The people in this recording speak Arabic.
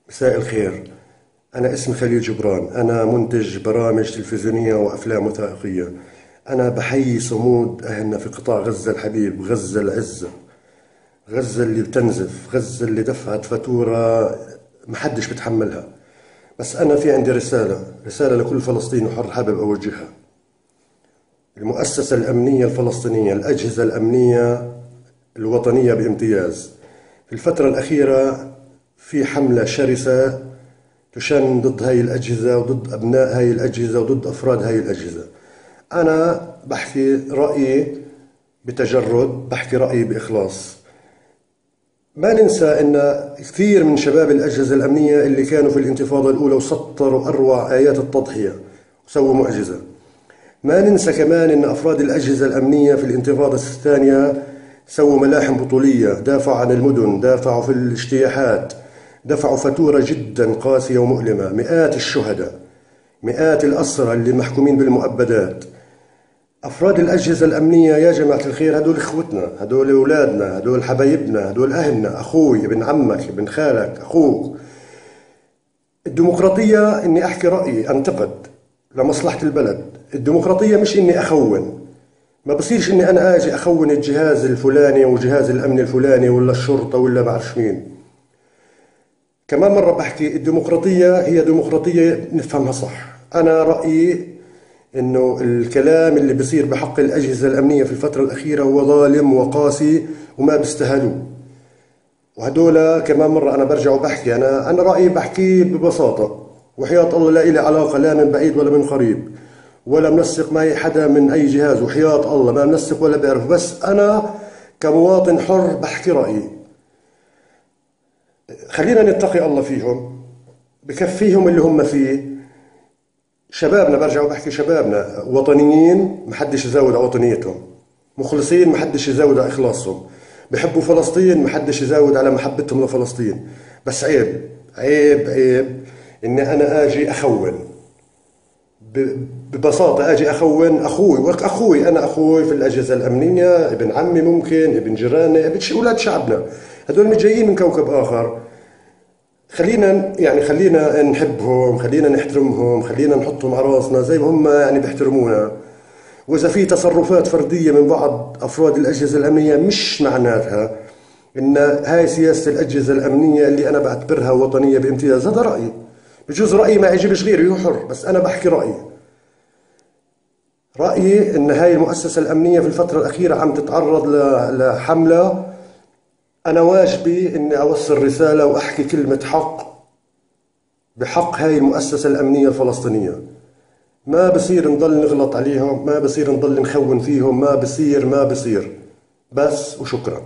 مساء الخير. أنا اسمي خليل جبران، أنا منتج برامج تلفزيونية وأفلام وثائقية. أنا بحيي صمود أهلنا في قطاع غزة الحبيب، غزة العزة، غزة اللي بتنزف، غزة اللي دفعت فاتورة محدش بتحملها. بس أنا في عندي رسالة لكل فلسطيني حر حابب أوجهها. المؤسسة الأمنية الفلسطينية، الأجهزة الأمنية الوطنية بامتياز، في الفترة الأخيرة في حملة شرسة تشن ضد هاي الأجهزة وضد أبناء هاي الأجهزة وضد أفراد هاي الأجهزة. أنا بحكي رأيي بتجرد، بحكي رأيي بإخلاص. ما ننسى أن كثير من شباب الأجهزة الأمنية اللي كانوا في الانتفاضة الأولى وسطروا أروع آيات التضحية وسووا معجزة. ما ننسى كمان أن أفراد الأجهزة الأمنية في الانتفاضة الثانية سووا ملاحم بطولية، دافعوا عن المدن، دافعوا في الاجتياحات، دفعوا فاتورة جدا قاسية ومؤلمة. مئات الشهداء، مئات الأسرى اللي محكومين بالمؤبدات. أفراد الأجهزة الأمنية يا جماعة الخير، هدول إخوتنا، هدول أولادنا، هدول حبايبنا، هدول أهلنا، أخوي، ابن عمك، ابن خالك، أخوك. الديمقراطية إني أحكي رأيي، أنتقد لمصلحة البلد. الديمقراطية مش إني أخون. ما بصيرش إني أنا أجي أخون الجهاز الفلاني وجهاز الأمن الفلاني ولا الشرطة ولا بعرف مين. كمان مرة بحكي الديمقراطية هي ديمقراطية نفهمها صح. أنا رأيي إنه الكلام اللي بصير بحق الأجهزة الأمنية في الفترة الأخيرة هو ظالم وقاسي وما بيستاهلوه. وهدول كمان مرة أنا برجع وبحكي، أنا رأيي بحكيه ببساطة، وحياة الله لا إلي علاقة لا من بعيد ولا من قريب، ولا منسق معي حدا من أي جهاز، وحياة الله ما منسق ولا بعرف. بس أنا كمواطن حر بحكي رأيي. خلينا نتقي الله فيهم، بكفيهم اللي هم فيه. شبابنا، برجع وبحكي شبابنا وطنيين، محدش يزود على وطنيتهم، مخلصين، محدش يزود على إخلاصهم، بحبوا فلسطين، محدش يزود على محبتهم لفلسطين. بس عيب عيب عيب إني أنا آجي أخون. ببساطة آجي أخون أخوي، أنا أخوي في الأجهزة الأمنية، ابن عمي، ممكن ابن جيراني، ابن أولاد شعبنا، هدول مش جايين من كوكب آخر. خلينا نحبهم، خلينا نحترمهم، خلينا نحطهم على راسنا زي ما هم بيحترمونا. وإذا في تصرفات فردية من بعض أفراد الأجهزة الأمنية مش معناتها إن هاي سياسة الأجهزة الأمنية اللي أنا بعتبرها وطنية بامتياز. هذا رأيي، بجوز رأيي ما يعجبش غيري، هو حر، بس أنا بحكي رأيي إن هاي المؤسسة الأمنية في الفترة الأخيرة عم تتعرض لحملة. أنا واجبي إني أوصل رسالة وأحكي كلمة حق بحق هاي المؤسسة الأمنية الفلسطينية. ما بصير نضل نغلط عليهم، ما بصير نضل نخون فيهم، ما بصير. بس وشكرا.